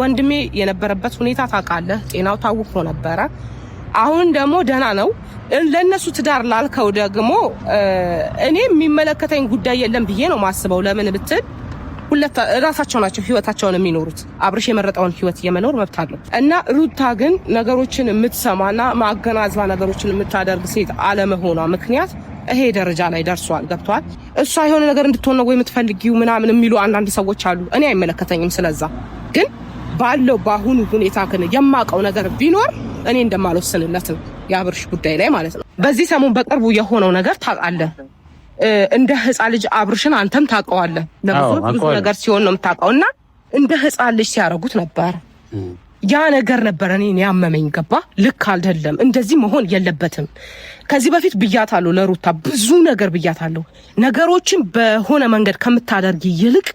ወንድሜ የነበረበት ሁኔታ ታውቃለህ፣ ጤናው ታውቆ ነበረ። አሁን ደግሞ ደህና ነው። ለነሱ ትዳር ላልከው ደግሞ እኔ የሚመለከተኝ ጉዳይ የለም ብዬ ነው ማስበው። ለምን ብትል ሁለት ራሳቸው ናቸው ህይወታቸውን የሚኖሩት። አብርሽ የመረጠውን ህይወት የመኖር መብት አለው እና ሩታ ግን ነገሮችን የምትሰማና ማገናዝባ ነገሮችን የምታደርግ ሴት አለመሆኗ ምክንያት ይሄ ደረጃ ላይ ደርሷል። ገብቷል። እሷ የሆነ ነገር እንድትሆን ነው ወይ የምትፈልጊው ምናምን የሚሉ አንዳንድ ሰዎች አሉ። እኔ አይመለከተኝም። ስለዛ ግን ባለው ባሁኑ ሁኔታ ግን የማውቀው ነገር ቢኖር እኔ እንደማልወስንለት ነው የአብርሽ ጉዳይ ላይ ማለት ነው። በዚህ ሰሞን በቅርቡ የሆነው ነገር ታውቃለህ። እንደ ህፃን ልጅ አብርሽን አንተም ታውቀዋለህ። ብዙ ነገር ሲሆን ነው የምታውቀውና እንደ ህፃን ልጅ ሲያረጉት ነበር። ያ ነገር ነበር እኔን ያመመኝ። ገባ? ልክ አይደለም፣ እንደዚህ መሆን የለበትም። ከዚህ በፊት ብያታለሁ ለሩታ ብዙ ነገር ብያታለሁ። ነገሮችን በሆነ መንገድ ከምታደርጊ ይልቅ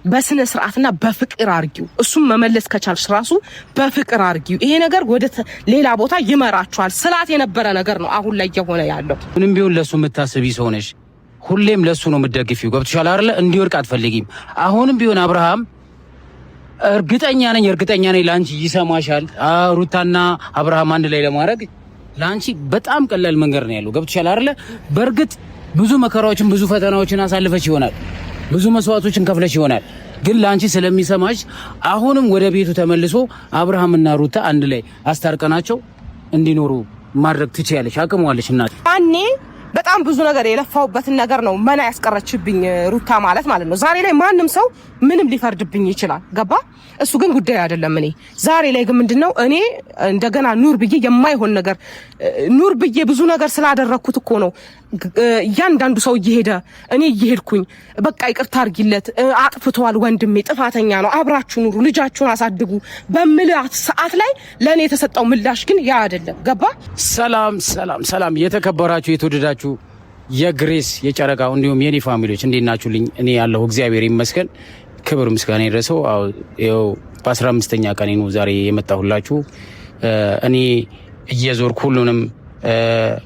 በስነ ስርዓትና በፍቅር አርጊው። እሱም መመለስ ከቻልሽ ራሱ በፍቅር አርጊው። ይሄ ነገር ወደ ሌላ ቦታ ይመራችኋል። ስላት የነበረ ነገር ነው አሁን ላይ የሆነ ያለው። ምንም ቢሆን ለሱ የምታስቢ ሰው ነሽ። ሁሌም ለሱ ነው የምትደግፊው። ገብቶሻል አይደለ? እንዲወርቅ አትፈልጊም። አሁንም ቢሆን አብርሃም እርግጠኛ ነኝ ላንቺ ይሰማሻል። ሩታና አብርሃም አንድ ላይ ለማድረግ ላንቺ በጣም ቀላል መንገድ ነው ያለው። ገብቶሻል አይደለ? በእርግጥ ብዙ መከራዎችን ብዙ ፈተናዎችን አሳልፈሽ ይሆናል፣ ብዙ መስዋዕቶችን ከፍለሽ ይሆናል። ግን ላንቺ ስለሚሰማሽ አሁንም ወደ ቤቱ ተመልሶ አብርሃምና ሩታ አንድ ላይ አስታርቀናቸው እንዲኖሩ ማድረግ ትችያለሽ። አቅሟለሽ እናት። አኔ በጣም ብዙ ነገር የለፋውበትን ነገር ነው መና ያስቀረችብኝ ሩታ ማለት ነው። ዛሬ ላይ ማንም ሰው ምንም ሊፈርድብኝ ይችላል። ገባ? እሱ ግን ጉዳይ አይደለም። እኔ ዛሬ ላይ ግን ምንድነው እኔ እንደገና ኑር ብዬ የማይሆን ነገር ኑር ብዬ ብዙ ነገር ስላደረኩት እኮ ነው እያንዳንዱ ሰው እየሄደ እኔ እየሄድኩኝ በቃ ይቅርታ አድርጊለት፣ አጥፍቷል፣ ወንድሜ ጥፋተኛ ነው፣ አብራችሁ ኑሩ፣ ልጃችሁን አሳድጉ በምልአት ሰዓት ላይ ለኔ የተሰጠው ምላሽ ግን ያ አይደለም። ገባ? ሰላም የተከበራችሁ የተወደዳችሁ የግሬስ የጨረቃው እንዲሁም የኔ ፋሚሊዎች እንዴት ናችሁልኝ? እኔ ያለሁ እግዚአብሔር ይመስገን፣ ክብር ምስጋና ይድረሰው። ያው በ15ኛ ቀኔ ነው ዛሬ የመጣሁላችሁ። እኔ እየዞርኩ ሁሉንም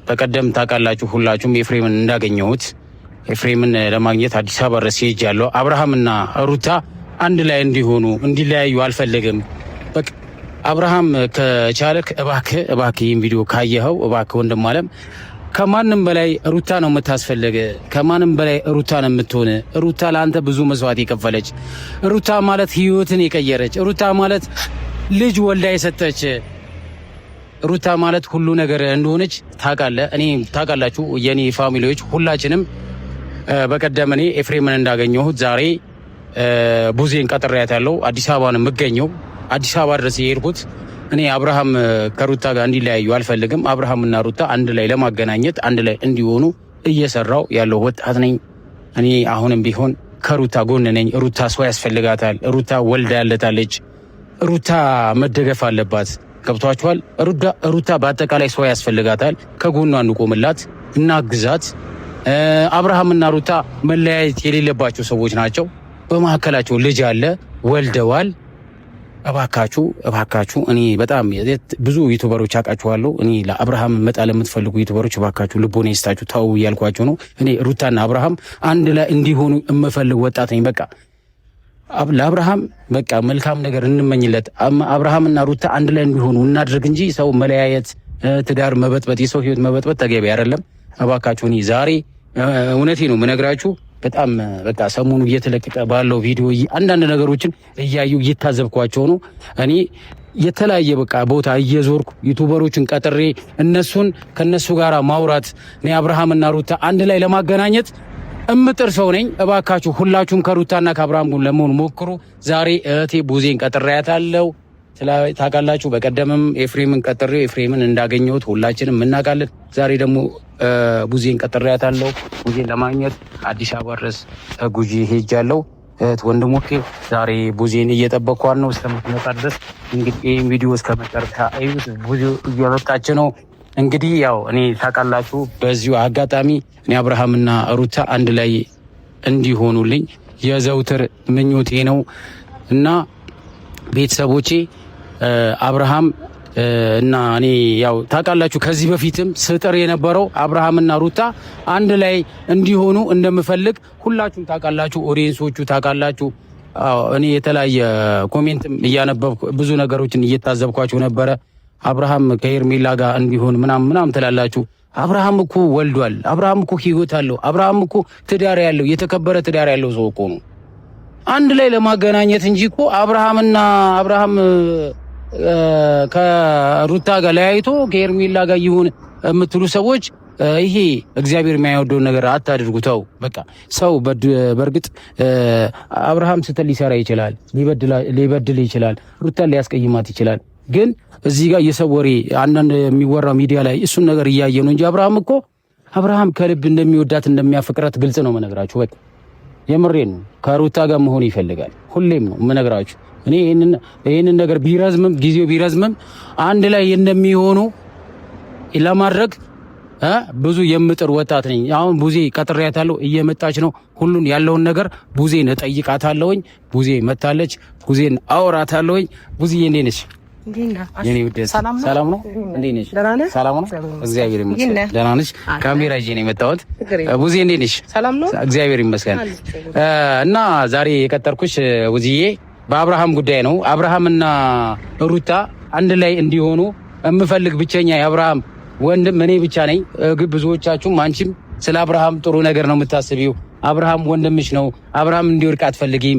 በቀደም ታውቃላችሁ ሁላችሁም ኤፍሬምን እንዳገኘሁት ኤፍሬምን ለማግኘት አዲስ አበባ ድረስ ሄጃለሁ። አብርሃምና ሩታ አንድ ላይ እንዲሆኑ እንዲለያዩ አልፈለግም። በቃ አብርሃም ከቻለክ እባክህ ይህን ቪዲዮ ካየኸው እባክህ ወንድም አለም ከማንም በላይ ሩታ ነው የምታስፈልግ። ከማንም በላይ ሩታ ነው የምትሆን። ሩታ ለአንተ ብዙ መስዋዕት የከፈለች፣ ሩታ ማለት ህይወትን የቀየረች፣ ሩታ ማለት ልጅ ወልዳ የሰጠች፣ ሩታ ማለት ሁሉ ነገር እንደሆነች ታውቃለህ። እኔ ታውቃላችሁ የኔ ፋሚሊዎች ሁላችንም። በቀደም እኔ ኤፍሬምን እንዳገኘሁት ዛሬ ቡዜን ቀጥሬያታለሁ። አዲስ አበባ ነው የምገኘው። አዲስ አበባ ድረስ የሄድኩት እኔ አብርሃም ከሩታ ጋር እንዲለያዩ አልፈልግም። አብርሃምና ሩታ አንድ ላይ ለማገናኘት አንድ ላይ እንዲሆኑ እየሰራው ያለው ወጣት ነኝ። እኔ አሁንም ቢሆን ከሩታ ጎን ነኝ። ሩታ ሰው ያስፈልጋታል። ሩታ ወልዳ ያለታለች። ሩታ መደገፍ አለባት። ገብቷችኋል? ሩታ በአጠቃላይ ሰው ያስፈልጋታል። ከጎኗ እንቆምላት፣ እናግዛት። አብርሃምና ሩታ መለያየት የሌለባቸው ሰዎች ናቸው። በመካከላቸው ልጅ አለ፣ ወልደዋል። እባካችሁ እኔ በጣም ብዙ ዩቲዩበሮች አውቃችኋለሁ። እኔ ለአብርሃም መጣ ለምትፈልጉ ዩቲዩበሮች እባካችሁ ልቦና ይስጣችሁ፣ ተው እያልኳቸው ነው። እኔ ሩታና አብርሃም አንድ ላይ እንዲሆኑ የምፈልግ ወጣት ነኝ። በቃ ለአብርሃም በቃ መልካም ነገር እንመኝለት። አብርሃምና ሩታ አንድ ላይ እንዲሆኑ እናድርግ እንጂ ሰው መለያየት፣ ትዳር መበጥበጥ፣ የሰው ህይወት መበጥበጥ ተገቢ አይደለም። እባካችሁ እኔ ዛሬ እውነቴ ነው የምነግራችሁ በጣም በቃ ሰሞኑ እየተለቀቀ ባለው ቪዲዮ አንዳንድ ነገሮችን እያዩ እየታዘብኳቸው ነው። እኔ የተለያየ በቃ ቦታ እየዞርኩ ዩቲዩበሮችን ቀጥሬ ከነሱ ጋር ማውራት እኔ አብርሃምና ሩታ አንድ ላይ ለማገናኘት እምጥር ሰው ነኝ። እባካችሁ ሁላችሁም ከሩታና ከአብርሃም ጋር ለመሆን ሞክሩ። ዛሬ እህቴ ቡዜን ቀጥሬያታለሁ። ታውቃላችሁ በቀደምም ኤፍሬምን ቀጥሬ ኤፍሬምን እንዳገኘሁት ሁላችንም እናውቃለን። ዛሬ ደግሞ ቡዜን ቀጥሬያታለሁ። ቡዜን ለማግኘት አዲስ አበባ ድረስ ተጉዤ ሄጃለሁ። እህት ወንድሞቼ ዛሬ ቡዜን እየጠበኳት ነው እስከምትመጣ ድረስ። እንግዲህ ይህን ቪዲዮ እስከመጨረሻ እዩት። ቡዜ እየመጣች ነው። እንግዲህ ያው እኔ ታውቃላችሁ በዚሁ አጋጣሚ እኔ አብርሃምና ሩታ አንድ ላይ እንዲሆኑልኝ የዘውትር ምኞቴ ነው እና ቤተሰቦቼ አብርሃም እና እኔ ያው ታውቃላችሁ ከዚህ በፊትም ስጥር የነበረው አብርሃምና ሩታ አንድ ላይ እንዲሆኑ እንደምፈልግ ሁላችሁም ታውቃላችሁ። ኦዲየንሶቹ ታውቃላችሁ። እኔ የተለያየ ኮሜንትም እያነበብኩ ብዙ ነገሮችን እየታዘብኳችሁ ነበረ። አብርሃም ከሄርሜላ ጋር እንዲሆን ምናምን ትላላችሁ። አብርሃም እኮ ወልዷል። አብርሃም እኮ ህይወት አለው። አብርሃም እኮ ትዳር ያለው የተከበረ ትዳር ያለው ሰው እኮ ነው። አንድ ላይ ለማገናኘት እንጂ እኮ አብርሃም ከሩታ ጋር ለያይቶ ከሄርሜላ ጋር ይሁን የምትሉ ሰዎች ይሄ እግዚአብሔር የማይወደውን ነገር አታድርጉ። ተው በቃ። ሰው በእርግጥ አብርሃም ስተል ሊሰራ ይችላል፣ ሊበድል ይችላል፣ ሩታን ሊያስቀይማት ይችላል። ግን እዚህ ጋር የሰው ወሬ አንዳንድ የሚወራው ሚዲያ ላይ እሱን ነገር እያየ ነው እንጂ አብርሃም ከልብ እንደሚወዳት እንደሚያፈቅራት ግልጽ ነው መነግራችሁ። በቃ የምሬን ነው። ከሩታ ጋር መሆን ይፈልጋል። ሁሌም ነው መነግራችሁ። እኔ ይሄንን ነገር ጊዜው ቢረዝምም አንድ ላይ እንደሚሆኑ ለማድረግ ብዙ የምጥር ወጣት ነኝ። አሁን ቡዜ ቀጥሬያታለሁ፣ እየመጣች ነው። ሁሉን ያለውን ነገር ቡዜን እጠይቃታለሁኝ። ቡዜ መታለች። ቡዜን አወራታለሁኝ። ቡዜዬ እንዴት ነሽ? የኔ ውድ ሰላም ነው። እንዴት ነሽ? ሰላም ነው። እግዚአብሔር ይመስገን። ደህና ነሽ? ካሜራ ይዤ ነው የመጣሁት። ቡዜ እንዴት ነሽ? ሰላም ነው። እግዚአብሔር ይመስገን። እና ዛሬ የቀጠርኩሽ ቡዜዬ በአብርሃም ጉዳይ ነው። አብርሃምና ሩታ አንድ ላይ እንዲሆኑ የምፈልግ ብቸኛ የአብርሃም ወንድም እኔ ብቻ ነኝ። ብዙዎቻችሁም አንቺም ስለ አብርሃም ጥሩ ነገር ነው የምታስቢው። አብርሃም ወንድምሽ ነው። አብርሃም እንዲወድቅ አትፈልጊም።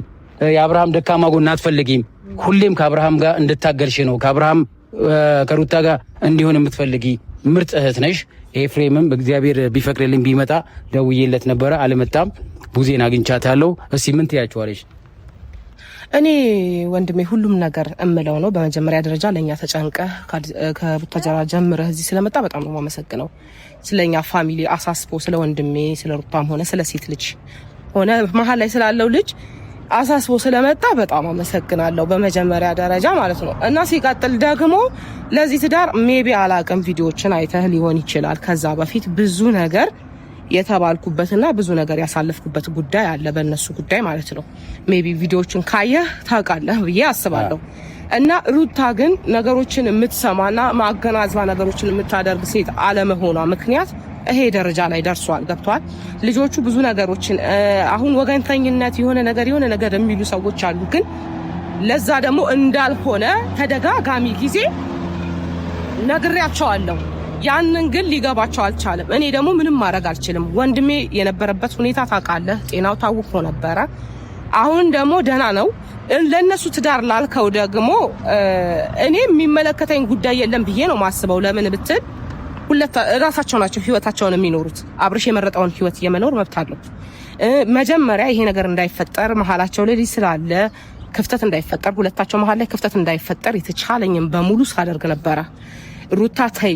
የአብርሃም ደካማ ጎን አትፈልጊም። ሁሌም ከአብርሃም ጋር እንድታገልሽ ነው። ከሩታ ጋር እንዲሆን የምትፈልጊ ምርጥ እህት ነሽ። ኤፍሬምም እግዚአብሔር ቢፈቅድልኝ ቢመጣ ደውዬለት ነበረ፣ አልመጣም። ቡዜን አግኝቻታለሁ። እስኪ ምን ትያቸዋለሽ? እኔ ወንድሜ ሁሉም ነገር እምለው ነው። በመጀመሪያ ደረጃ ለኛ ተጨንቀ ከቡታጀራ ጀምረህ እዚህ ስለመጣ በጣም ነው የማመሰግነው። ስለኛ ፋሚሊ አሳስቦ ስለ ወንድሜ ስለ ሩታም ሆነ ስለ ሴት ልጅ ሆነ መሀል ላይ ስላለው ልጅ አሳስቦ ስለመጣ በጣም አመሰግናለሁ በመጀመሪያ ደረጃ ማለት ነው። እና ሲቀጥል ደግሞ ለዚህ ትዳር ሜቢ አላቅም ቪዲዮዎችን አይተህ ሊሆን ይችላል። ከዛ በፊት ብዙ ነገር የተባልኩበትና ብዙ ነገር ያሳለፍኩበት ጉዳይ አለ፣ በእነሱ ጉዳይ ማለት ነው። ሜቢ ቪዲዮዎችን ካየህ ታውቃለህ ብዬ አስባለሁ። እና ሩታ ግን ነገሮችን የምትሰማና ማገናዝባ ነገሮችን የምታደርግ ሴት አለመሆኗ ምክንያት ይሄ ደረጃ ላይ ደርሷል። ገብቷል። ልጆቹ ብዙ ነገሮችን አሁን ወገንተኝነት የሆነ ነገር የሚሉ ሰዎች አሉ። ግን ለዛ ደግሞ እንዳልሆነ ተደጋጋሚ ጊዜ ነግሬያቸዋለሁ። ያንን ግን ሊገባቸው አልቻለም። እኔ ደግሞ ምንም ማድረግ አልችልም። ወንድሜ የነበረበት ሁኔታ ታውቃለህ፣ ጤናው ታውቆ ነበረ። አሁን ደግሞ ደህና ነው። ለነሱ ትዳር ላልከው ደግሞ እኔ የሚመለከተኝ ጉዳይ የለም ብዬ ነው ማስበው። ለምን ብትል ራሳቸው ናቸው ህይወታቸውን የሚኖሩት። አብርሽ የመረጠውን ህይወት የመኖር መብት አለው። መጀመሪያ ይሄ ነገር እንዳይፈጠር መሀላቸው ላይ ስላለ ክፍተት እንዳይፈጠር፣ ሁለታቸው መሀል ላይ ክፍተት እንዳይፈጠር የተቻለኝም በሙሉ ሳደርግ ነበረ። ሩታ ተይ፣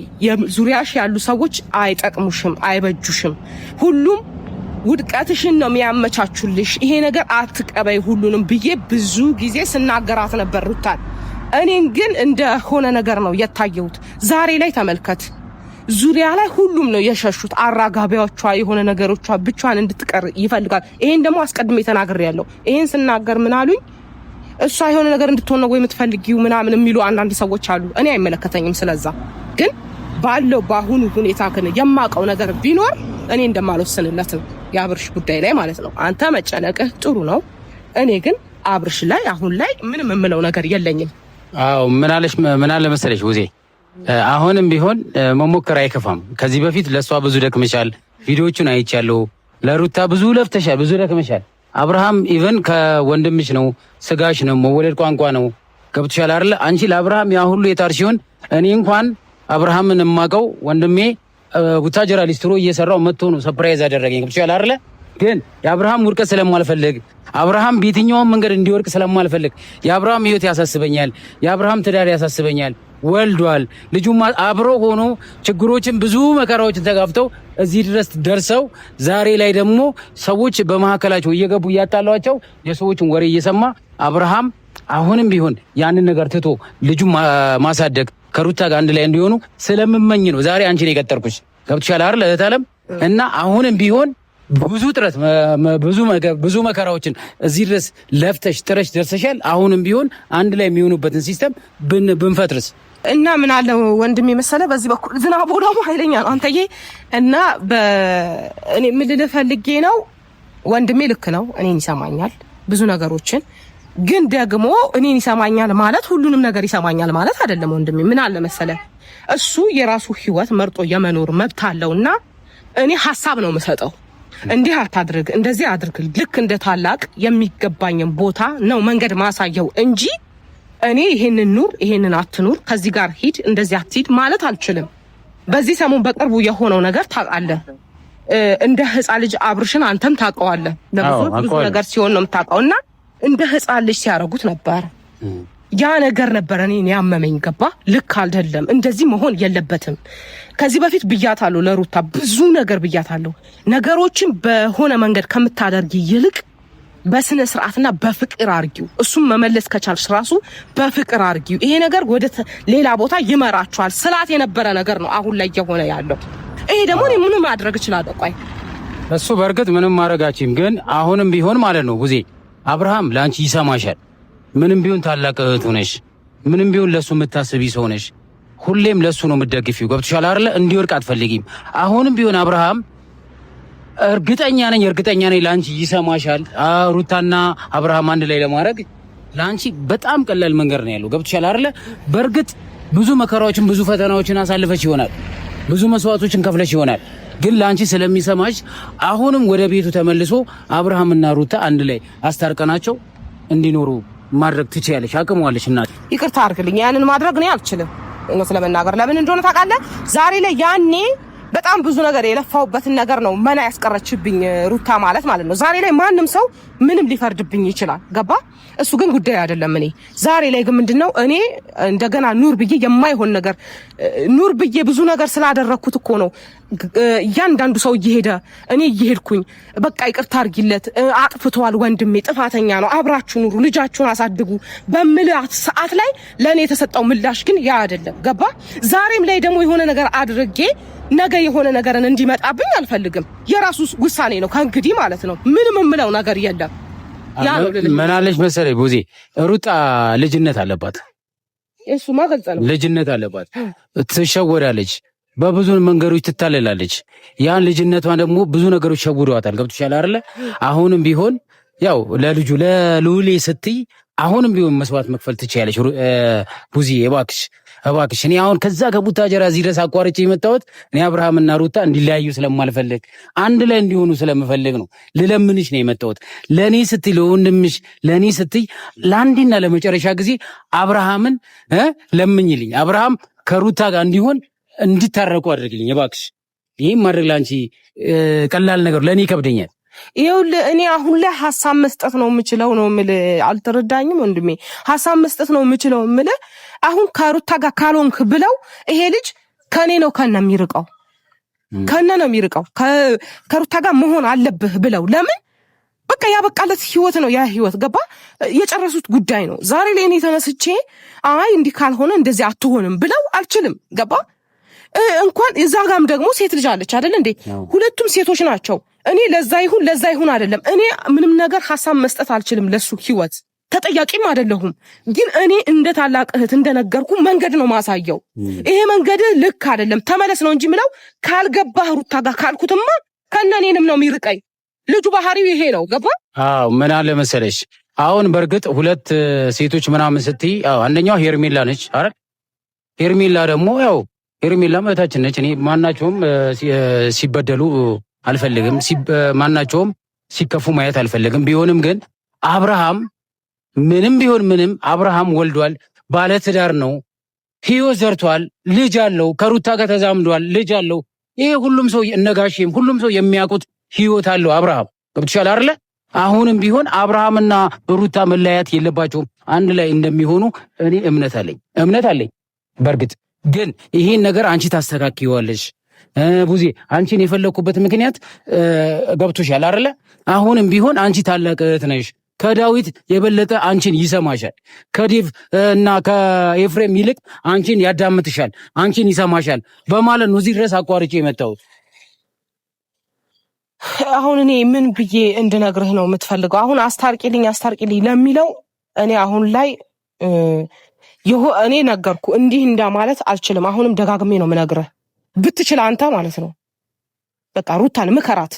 ዙሪያሽ ያሉ ሰዎች አይጠቅሙሽም፣ አይበጁሽም። ሁሉም ውድቀትሽን ነው የሚያመቻቹልሽ። ይሄ ነገር አትቀበይ ሁሉንም ብዬ ብዙ ጊዜ ስናገራት ነበር ሩታን። እኔን ግን እንደሆነ ነገር ነው የታየሁት። ዛሬ ላይ ተመልከት፣ ዙሪያ ላይ ሁሉም ነው የሸሹት። አራጋቢያዎቿ የሆነ ነገሮቿ ብቻዋን እንድትቀር ይፈልጋል። ይሄን ደግሞ አስቀድሜ ተናግሬያለሁ። ይሄን ስናገር ምን አሉኝ? እሷ የሆነ ነገር እንድትሆን ነው ወይ የምትፈልጊው ምናምን የሚሉ አንዳንድ ሰዎች አሉ። እኔ አይመለከተኝም። ስለዛ ግን ባለው በአሁኑ ሁኔታ ግን የማውቀው ነገር ቢኖር እኔ እንደማልወስንለት ነው፣ የአብርሽ ጉዳይ ላይ ማለት ነው። አንተ መጨነቅህ ጥሩ ነው። እኔ ግን አብርሽ ላይ አሁን ላይ ምንም የምለው ነገር የለኝም። አዎ ምን አለ መሰለሽ ቡዜ፣ አሁንም ቢሆን መሞከር አይከፋም። ከዚህ በፊት ለሷ ብዙ ደክመሻል፣ ቪዲዮቹን አይቻለሁ። ለሩታ ብዙ ለፍተሻል፣ ብዙ ደክመሻል። አብርሃም ኢቨን ከወንድምሽ ነው፣ ስጋሽ ነው፣ መወለድ ቋንቋ ነው። ገብቶሻል አይደል? አንቺ ለአብርሃም ያ ሁሉ የታር ሲሆን እኔ እንኳን አብርሃምን የማውቀው ወንድሜ ቡታጀራ ሊስትሮ እየሰራው መጥቶ ነው ሰርፕራይዝ አደረገኝ። ገብቶሻል አይደል? ግን የአብርሃም ውድቀት ስለማልፈልግ አብርሃም በየትኛውም መንገድ እንዲወድቅ ስለማልፈልግ የአብርሃም ህይወት ያሳስበኛል፣ የአብርሃም ትዳር ያሳስበኛል። ወልዷል። ልጁም አብሮ ሆኖ ችግሮችን ብዙ መከራዎችን ተጋፍተው እዚህ ድረስ ደርሰው ዛሬ ላይ ደግሞ ሰዎች በመካከላቸው እየገቡ እያጣሏቸው የሰዎችን ወሬ እየሰማ አብርሃም አሁንም ቢሆን ያንን ነገር ትቶ ልጁን ማሳደግ ከሩታ ጋር አንድ ላይ እንዲሆኑ ስለምመኝ ነው ዛሬ አንቺን የቀጠርኩሽ። ገብቶሻል አይደል እህት አለም? እና አሁንም ቢሆን ብዙ ጥረት ብዙ መከራዎችን እዚህ ድረስ ለፍተሽ ጥረሽ ደርሰሻል። አሁንም ቢሆን አንድ ላይ የሚሆኑበትን ሲስተም ብንፈጥርስ እና ምን አለ ወንድሜ መሰለ፣ በዚህ በኩል ዝናቡ ደግሞ ኃይለኛ ነው አንተዬ። እና እኔ ምን ልፈልጌ ነው፣ ወንድሜ ልክ ነው፣ እኔን ይሰማኛል ብዙ ነገሮችን። ግን ደግሞ እኔን ይሰማኛል ማለት ሁሉንም ነገር ይሰማኛል ማለት አይደለም ወንድሜ። ምን አለ መሰለ እሱ የራሱ ህይወት መርጦ የመኖር መብት አለውና እኔ ሐሳብ ነው የምሰጠው። እንዲህ አታድርግ፣ እንደዚህ አድርግ፣ ልክ እንደ ታላቅ የሚገባኝን ቦታ ነው መንገድ ማሳየው እንጂ እኔ ይሄንን ኑር፣ ይሄንን አትኑር፣ ከዚህ ጋር ሂድ፣ እንደዚህ አትሂድ ማለት አልችልም። በዚህ ሰሞን በቅርቡ የሆነው ነገር ታውቃለህ። እንደ ህፃን ልጅ አብርሽን አንተም ታውቀዋለህ። ብዙ ነገር ሲሆን ነው የምታውቀውና እንደ ህፃን ልጅ ሲያረጉት ነበር። ያ ነገር ነበር እኔን ያመመኝ። ገባ? ልክ አይደለም፣ እንደዚህ መሆን የለበትም። ከዚህ በፊት ብያታለሁ ለሩታ ብዙ ነገር ብያታለሁ። ነገሮችን በሆነ መንገድ ከምታደርጊ ይልቅ በስነ ስርዓትና በፍቅር አርጊው። እሱም መመለስ ከቻልሽ ራሱ በፍቅር አርጊው። ይሄ ነገር ወደ ሌላ ቦታ ይመራችኋል ስላት የነበረ ነገር ነው አሁን ላይ የሆነ ያለው። ይሄ ደግሞ እኔ ምንም ማድረግ እችላለሁ። ቆይ እሱ በእርግጥ ምንም ማድረጋችም፣ ግን አሁንም ቢሆን ማለት ነው ቡዜ አብርሃም ላንቺ ይሰማሻል። ምንም ቢሆን ታላቅ እህቱ ነሽ። ምንም ቢሆን ለሱ የምታስቢ ሰው ነሽ። ሁሌም ለሱ ነው የምትደግፊው። ገብቶሻል አይደለ? እንዲወርቅ አትፈልጊም። አሁንም ቢሆን አብርሃም እርግጠኛ ነኝ ላንቺ ይሰማሻል። ሩታና አብርሃም አንድ ላይ ለማድረግ ላንቺ በጣም ቀላል መንገድ ነው ያለው። ገብቶሻል አይደለ? በእርግጥ ብዙ መከራዎችን ብዙ ፈተናዎችን አሳልፈሽ ይሆናል። ብዙ መስዋዕቶችን ከፍለሽ ይሆናል። ግን ላንቺ ስለሚሰማሽ አሁንም ወደ ቤቱ ተመልሶ አብርሃምና ሩታ አንድ ላይ አስታርቀናቸው እንዲኖሩ ማድረግ ትችያለሽ። አቅሟለሽ። እናት ይቅርታ አድርግልኝ፣ ያንን ማድረግ ነው አልችልም። እውነት ለመናገር ለምን እንደሆነ ታውቃለህ? ዛሬ ላይ ያኔ በጣም ብዙ ነገር የለፋውበትን ነገር ነው መና ያስቀረችብኝ ሩታ ማለት ነው። ዛሬ ላይ ማንም ሰው ምንም ሊፈርድብኝ ይችላል። ገባ? እሱ ግን ጉዳይ አይደለም። እኔ ዛሬ ላይ ግን ምንድነው እኔ እንደገና ኑር ብዬ የማይሆን ነገር ኑር ብዬ ብዙ ነገር ስላደረኩት እኮ ነው እያንዳንዱ ሰው እየሄደ እኔ እየሄድኩኝ በቃ ይቅርታ አድርጊለት፣ አጥፍቷል፣ ወንድሜ ጥፋተኛ ነው፣ አብራችሁ ኑሩ፣ ልጃችሁን አሳድጉ በምልአት ሰዓት ላይ ለእኔ የተሰጠው ምላሽ ግን ያ አይደለም። ገባ? ዛሬም ላይ ደግሞ የሆነ ነገር አድርጌ ነገ የሆነ ነገርን እንዲመጣብኝ አልፈልግም። የራሱ ውሳኔ ነው ከእንግዲህ ማለት ነው። ምንም የምለው ነገር የለም። ምን አለች መሰለኝ ቡዜ ሩጣ ልጅነት አለባት። እሱ ማገልጸ ነው። ልጅነት አለባት። ትሸወዳለች፣ በብዙ መንገዶች ትታለላለች። ያን ልጅነቷን ደግሞ ብዙ ነገሮች ሸውደዋታል። ገብቶሻል አይደለ? አሁንም ቢሆን ያው ለልጁ ለሉሌ ስትይ አሁንም ቢሆን መስዋዕት መክፈል ትችያለሽ። ቡዜ እባክሽ እኔ አሁን ከዛ ከቡታጀራ እዚህ ድረስ አቋርጬ የመጣሁት እኔ አብርሃምና ሩታ እንዲለያዩ ስለማልፈልግ አንድ ላይ እንዲሆኑ ስለምፈልግ ነው። ልለምንሽ ነው የመጣሁት። ለኔ ስትይ ለወንድምሽ ለኔ ስትይ ለአንዴና ለመጨረሻ ጊዜ አብርሃምን ለምኝልኝ። አብርሃም ከሩታ ጋር እንዲሆን እንዲታረቁ አድርግልኝ እባክሽ። ይሄን ማድረግ ላንቺ ቀላል ነገር ለኔ ይከብደኛል። ይኸውልህ እኔ አሁን ላይ ሐሳብ መስጠት ነው የምችለው ነው የምልህ። አልተረዳኝም ወንድሜ። ሐሳብ መስጠት ነው የምችለው የምልህ። አሁን ከሩታ ጋር ካልሆንክ ብለው ይሄ ልጅ ከኔ ነው ነው የሚርቀው ከሩታ ጋር መሆን አለብህ ብለው ለምን በቃ ያበቃለት ህይወት ነው ያ ህይወት። ገባ? የጨረሱት ጉዳይ ነው። ዛሬ ላይ እኔ ተነስቼ አይ እንዲህ ካልሆነ እንደዚህ አትሆንም ብለው አልችልም። ገባ? እንኳን እዛ ጋም ደግሞ ሴት ልጅ አለች አይደል እንዴ? ሁለቱም ሴቶች ናቸው። እኔ ለዛ ይሁን አይደለም እኔ ምንም ነገር ሐሳብ መስጠት አልችልም። ለሱ ህይወት ተጠያቂም አይደለሁም። ግን እኔ እንደ ታላቅ እህት እንደነገርኩ መንገድ ነው ማሳየው። ይሄ መንገድ ልክ አይደለም ተመለስ ነው እንጂ ምለው ካልገባህ ሩታ ጋር ካልኩትማ ከነኔንም ነው የሚርቀኝ። ልጁ ባህሪው ይሄ ነው። ገባ? አዎ ምን አለ መሰለሽ አሁን በእርግጥ ሁለት ሴቶች ምናምን ስትይ አንደኛው ሄርሜላ ነች አይደል? ሄርሜላ ደግሞ ያው ሄርሜላ እህታችን ነች። እኔ ማናቸውም ሲበደሉ አልፈልግም፣ ማናቸውም ሲከፉ ማየት አልፈልግም። ቢሆንም ግን አብርሃም ምንም ቢሆን ምንም አብርሃም ወልዷል፣ ባለትዳር ነው፣ ህይወት ዘርቷል፣ ልጅ አለው፣ ከሩታ ጋር ተዛምዷል፣ ልጅ አለው። ይሄ ሁሉም ሰው እነጋሽም ሁሉም ሰው የሚያውቁት ህይወት አለው አብርሃም። ገብቶሻል አይደለ? አሁንም ቢሆን አብርሃምና ሩታ መለያየት የለባቸውም፣ አንድ ላይ እንደሚሆኑ እኔ እምነት አለኝ። በእርግጥ ግን ይሄን ነገር አንቺ ታስተካክይዋለሽ ቡዜ። አንቺን የፈለኩበት ምክንያት ገብቶሻል አይደለ? አሁንም ቢሆን አንቺ ታላቅ እህት ነሽ። ከዳዊት የበለጠ አንቺን ይሰማሻል። ከዴቭ እና ከኤፍሬም ይልቅ አንቺን ያዳምጥሻል፣ አንቺን ይሰማሻል በማለት ነው እዚህ ድረስ አቋርጬ የመጣሁት። አሁን እኔ ምን ብዬ እንድነግርህ ነው የምትፈልገው? አሁን አስታርቂልኝ ለሚለው እኔ አሁን ላይ እኔ ነገርኩ እንዲህ ማለት አልችልም። አሁንም ደጋግሜ ነው የምነግርህ። ብትችል አንተ ማለት ነው በቃ ሩታን ምከራት።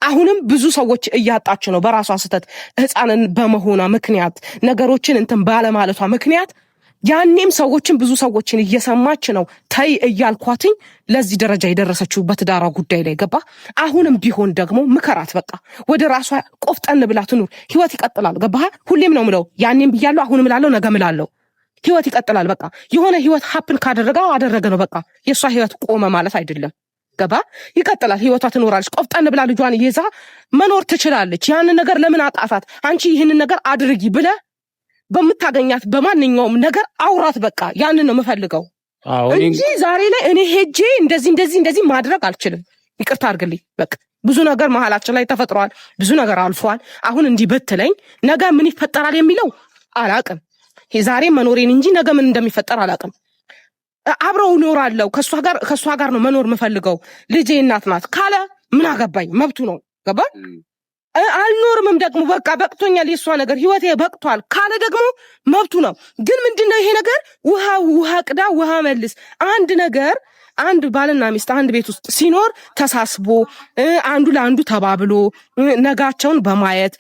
አሁንም ብዙ ሰዎች እያጣች ነው በራሷ ስህተት ህፃንን በመሆኗ ምክንያት ነገሮችን እንትን ባለማለቷ ምክንያት ያኔም ሰዎችን ብዙ ሰዎችን እየሰማች ነው ታይ እያልኳትኝ ለዚህ ደረጃ የደረሰችው በትዳሯ ጉዳይ ላይ ገባ። አሁንም ቢሆን ደግሞ ምከራት፣ በቃ ወደ ራሷ ቆፍጠን ብላ ትኑር። ህይወት ይቀጥላል። ገባ። ሁሌም ነው ምለው፣ ያኔም ብያለሁ፣ አሁንም እላለሁ፣ ነገ እላለሁ። ህይወት ይቀጥላል። በቃ የሆነ ህይወት ሀፕን ካደረገ አደረገ ነው። በቃ የእሷ ህይወት ቆመ ማለት አይደለም። ገባ። ይቀጥላል። ህይወቷ ትኖራለች። ቆፍጠን ብላ ልጇን ይዛ መኖር ትችላለች። ያንን ነገር ለምን አጣፋት? አንቺ ይህንን ነገር አድርጊ ብለ በምታገኛት በማንኛውም ነገር አውራት። በቃ ያንን ነው የምፈልገው እንጂ ዛሬ ላይ እኔ ሄጄ እንደዚህ ማድረግ አልችልም። ይቅርታ አድርግልኝ። በቃ ብዙ ነገር መሀላችን ላይ ተፈጥሯል። ብዙ ነገር አልፏል። አሁን እንዲህ ብትለኝ ነገ ምን ይፈጠራል የሚለው አላቅም። ዛሬ መኖሬን እንጂ ነገ ምን እንደሚፈጠር አላቅም። አብረው እኖራለሁ፣ ከሷ ጋር ነው መኖር የምፈልገው። ልጄ እናት ናት ካለ ምን አገባኝ፣ መብቱ ነው። ገባ። አልኖርምም ደግሞ በቃ በቅቶኛል፣ የሷ ነገር ህይወቴ በቅቷል ካለ ደግሞ መብቱ ነው። ግን ምንድነው ይሄ ነገር? ውሃ ቅዳ ውሃ መልስ። አንድ ባልና ሚስት አንድ ቤት ውስጥ ሲኖር ተሳስቦ አንዱ ለአንዱ ተባብሎ ነጋቸውን በማየት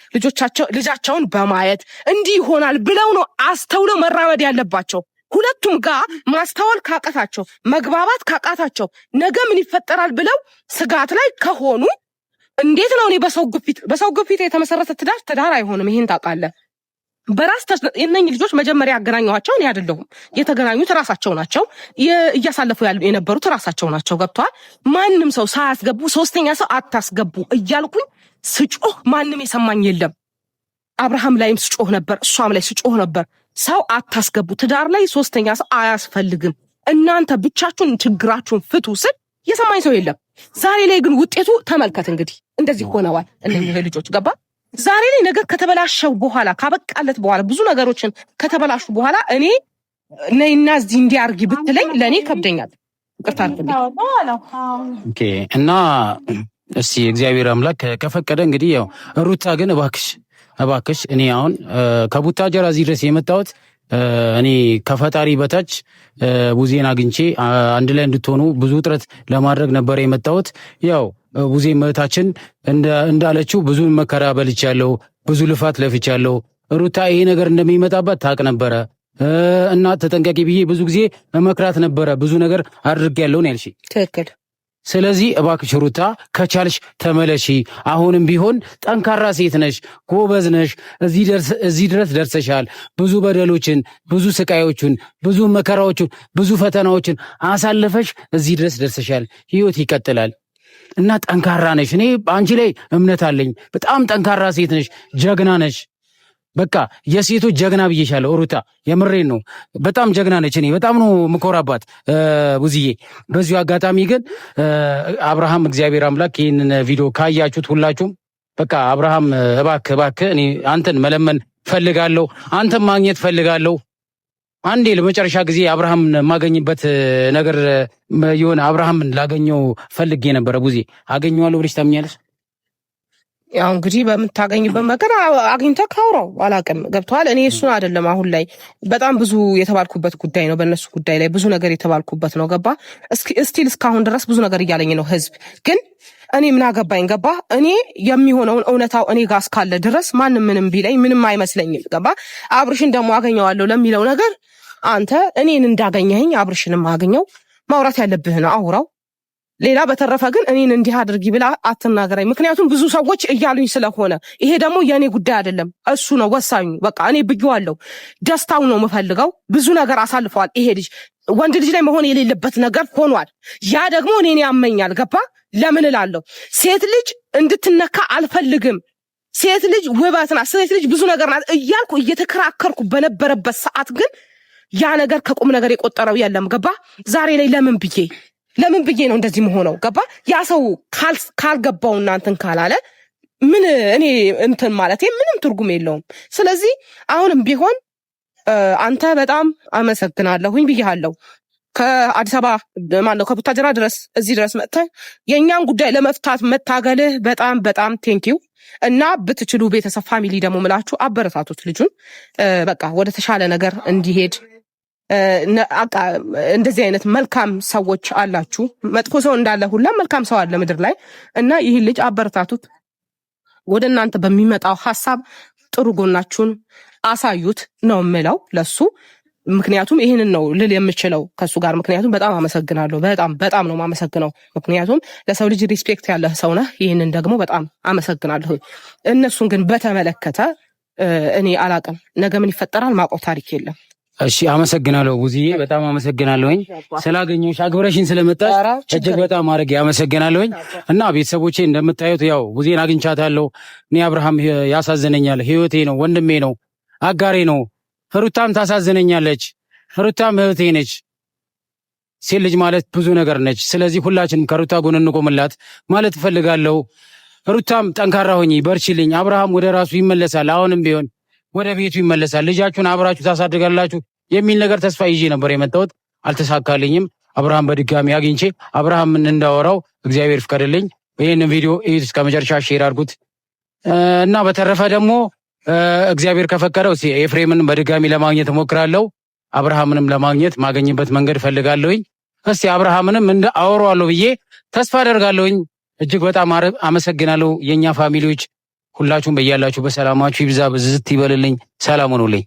ልጃቸውን በማየት እንዲህ ይሆናል ብለው ነው አስተውለው መራመድ ያለባቸው። ሁለቱም ጋር ማስተዋል ካቃታቸው፣ መግባባት ካቃታቸው ነገ ምን ይፈጠራል ብለው ስጋት ላይ ከሆኑ እንዴት ነው? እኔ በሰው ግፊት የተመሰረተ ትዳር አይሆንም። ይሄን ታውቃለህ። በራስ እነኝህ ልጆች መጀመሪያ ያገናኘኋቸው እኔ አይደለሁም። የተገናኙት ራሳቸው ናቸው። እያሳለፉ የነበሩት ራሳቸው ናቸው። ገብቷል። ማንም ሰው ሳያስገቡ ሶስተኛ ሰው አታስገቡ እያልኩኝ ስጮህ ማንም የሰማኝ የለም። አብርሃም ላይም ስጮህ ነበር፣ እሷም ላይ ስጮህ ነበር። ሰው አታስገቡ፣ ትዳር ላይ ሶስተኛ ሰው አያስፈልግም፣ እናንተ ብቻችሁን ችግራችሁን ፍቱ ስል የሰማኝ ሰው የለም። ዛሬ ላይ ግን ውጤቱ ተመልከት። እንግዲህ እንደዚህ ሆነዋል እነዚህ ልጆች። ገባ። ዛሬ ላይ ነገር ከተበላሸው በኋላ ካበቃለት በኋላ ብዙ ነገሮችን ከተበላሹ በኋላ እኔ ነይና እዚህ እንዲያርጊ ብትለኝ ለእኔ ከብደኛል። ይቅርታ አድርግልኝ። ኦኬ። እና እስቲ እግዚአብሔር አምላክ ከፈቀደ እንግዲህ ያው ሩታ ግን እባክሽ እኔ አሁን ከቡታጀራ እዚህ ድረስ የመጣሁት እኔ ከፈጣሪ በታች ቡዜን አግኝቼ አንድ ላይ እንድትሆኑ ብዙ ጥረት ለማድረግ ነበር የመጣሁት። ያው ቡዜ እህታችን እንዳለችው ብዙ መከራ በልቻለሁ፣ ብዙ ልፋት ለፍቻለሁ። ሩታ ይሄ ነገር እንደሚመጣባት ታውቅ ነበረ እና ተጠንቀቂ ብዬ ብዙ ጊዜ መክራት ነበረ። ብዙ ነገር አድርጌያለሁ ነው ያልሽኝ። ትክክል። ስለዚህ እባክሽ ሩታ ከቻልሽ ተመለሺ። አሁንም ቢሆን ጠንካራ ሴት ነሽ፣ ጎበዝ ነሽ። እዚህ ድረስ ደርሰሻል። ብዙ በደሎችን፣ ብዙ ስቃዮችን፣ ብዙ መከራዎችን፣ ብዙ ፈተናዎችን አሳልፈሽ እዚህ ድረስ ደርሰሻል። ህይወት ይቀጥላል እና ጠንካራ ነሽ። እኔ አንቺ ላይ እምነት አለኝ። በጣም ጠንካራ ሴት ነሽ፣ ጀግና ነሽ። በቃ የሴቶች ጀግና ብዬሻለሁ ሩታ፣ የምሬን ነው። በጣም ጀግና ነች። እኔ በጣም ነው ምኮራባት ቡዝዬ። በዚሁ አጋጣሚ ግን አብርሃም፣ እግዚአብሔር አምላክ ይህንን ቪዲዮ ካያችሁት ሁላችሁም በቃ አብርሃም እባክህ እኔ አንተን መለመን ፈልጋለሁ፣ አንተን ማግኘት ፈልጋለሁ። አንዴ ለመጨረሻ ጊዜ አብርሃምን የማገኝበት ነገር የሆነ አብርሃምን ላገኘው ፈልጌ ነበረ። ቡዜ አገኘዋለሁ ብለሽ ታምኛለሽ? ያው እንግዲህ በምታገኝበት ነገር አግኝተህ ካውራው አላውቅም። ገብቶሃል። እኔ እሱን አይደለም አሁን ላይ በጣም ብዙ የተባልኩበት ጉዳይ ነው። በእነሱ ጉዳይ ላይ ብዙ ነገር የተባልኩበት ነው። ገባ። እስቲል እስካሁን ድረስ ብዙ ነገር እያለኝ ነው ህዝብ። ግን እኔ ምን አገባኝ? ገባ። እኔ የሚሆነውን እውነታው እኔ ጋር እስካለ ድረስ ማንም ምንም ቢለኝ ምንም አይመስለኝም። ገባ። አብርሽን ደግሞ አገኘዋለሁ ለሚለው ነገር አንተ እኔን እንዳገኘኸኝ አብርሽንም አገኘው። ማውራት ያለብህን አውራው። ሌላ በተረፈ ግን እኔን እንዲህ አድርጊ ብላ አትናገረኝ። ምክንያቱም ብዙ ሰዎች እያሉኝ ስለሆነ ይሄ ደግሞ የእኔ ጉዳይ አይደለም፣ እሱ ነው ወሳኙ። በቃ እኔ ብዬዋለሁ፣ ደስታው ነው የምፈልገው። ብዙ ነገር አሳልፈዋል ይሄ ልጅ። ወንድ ልጅ ላይ መሆን የሌለበት ነገር ሆኗል። ያ ደግሞ እኔን ያመኛል። ገባ። ለምን እላለሁ? ሴት ልጅ እንድትነካ አልፈልግም። ሴት ልጅ ውበት ናት፣ ሴት ልጅ ብዙ ነገር ናት እያልኩ እየተከራከርኩ በነበረበት ሰዓት ግን ያ ነገር ከቁም ነገር የቆጠረው የለም። ገባ። ዛሬ ላይ ለምን ብዬ ነው እንደዚህ መሆነው? ገባ። ያ ሰው ካልገባው እናንተን ካላለ ምን እኔ እንትን ማለት ምንም ትርጉም የለውም። ስለዚህ አሁንም ቢሆን አንተ በጣም አመሰግናለሁኝ ብዬሃለሁ። ከአዲስ አበባ ማነው ከቡታጀራ ድረስ እዚህ ድረስ መጥተህ የእኛን ጉዳይ ለመፍታት መታገልህ በጣም በጣም ቴንኪው። እና ብትችሉ ቤተሰብ ፋሚሊ ደግሞ ምላችሁ አበረታቱት ልጁን በቃ ወደ ተሻለ ነገር እንዲሄድ። እንደዚህ አይነት መልካም ሰዎች አላችሁ። መጥፎ ሰው እንዳለ ሁላ መልካም ሰው አለ ምድር ላይ እና ይህን ልጅ አበረታቱት። ወደ እናንተ በሚመጣው ሐሳብ ጥሩ ጎናችሁን አሳዩት ነው የምለው ለሱ። ምክንያቱም ይህንን ነው ልል የምችለው ከሱ ጋር። ምክንያቱም በጣም አመሰግናለሁ። በጣም ነው የማመሰግነው። ምክንያቱም ለሰው ልጅ ሪስፔክት ያለህ ሰው ነህ። ይህንን ደግሞ በጣም አመሰግናለሁ። እነሱን ግን በተመለከተ እኔ አላቅም። ነገ ምን ይፈጠራል ማውቀው ታሪክ የለም። እሺ አመሰግናለሁ ቡዝዬ፣ በጣም አመሰግናለሁኝ ስላገኘሁሽ፣ አክብረሽኝ ስለመጣሽ እጅግ በጣም አድርጌ አመሰግናለሁኝ። እና ቤተሰቦቼ እንደምታዩት ያው ቡዜን አግኝቻታለሁ። እኔ አብርሃም ያሳዝነኛል፣ ህይወቴ ነው፣ ወንድሜ ነው፣ አጋሬ ነው። ሩታም ታሳዝነኛለች። ሩታም እህቴ ነች። ሴት ልጅ ማለት ብዙ ነገር ነች። ስለዚህ ሁላችንም ከሩታ ጎን እንቆምላት ማለት እፈልጋለሁ። ሩታም ጠንካራ ሆኚ፣ በርቺልኝ። አብርሃም ወደ ራሱ ይመለሳል። አሁንም ቢሆን ወደ ቤቱ ይመለሳል። ልጃችሁን አብራችሁ ታሳድጋላችሁ የሚል ነገር ተስፋ ይዤ ነበር የመጣሁት። አልተሳካልኝም። አብርሃም በድጋሚ አግኝቼ አብርሃምን እንዳወራው እግዚአብሔር ፍቀድልኝ። ይህንን ቪዲዮ እዩት እስከ መጨረሻ፣ ሼር አድርጉት እና በተረፈ ደግሞ እግዚአብሔር ከፈቀደው ኤፍሬምን በድጋሚ ለማግኘት እሞክራለሁ። አብርሃምንም ለማግኘት ማገኝበት መንገድ ፈልጋለሁኝ። እስቲ አብርሃምንም አወራዋለሁ ብዬ ተስፋ አደርጋለሁኝ። እጅግ በጣም አመሰግናለሁ። የኛ ፋሚሊዎች ሁላችሁም በያላችሁ በሰላማችሁ ይብዛ ብዝት ይበልልኝ። ሰላም ሁኑልኝ።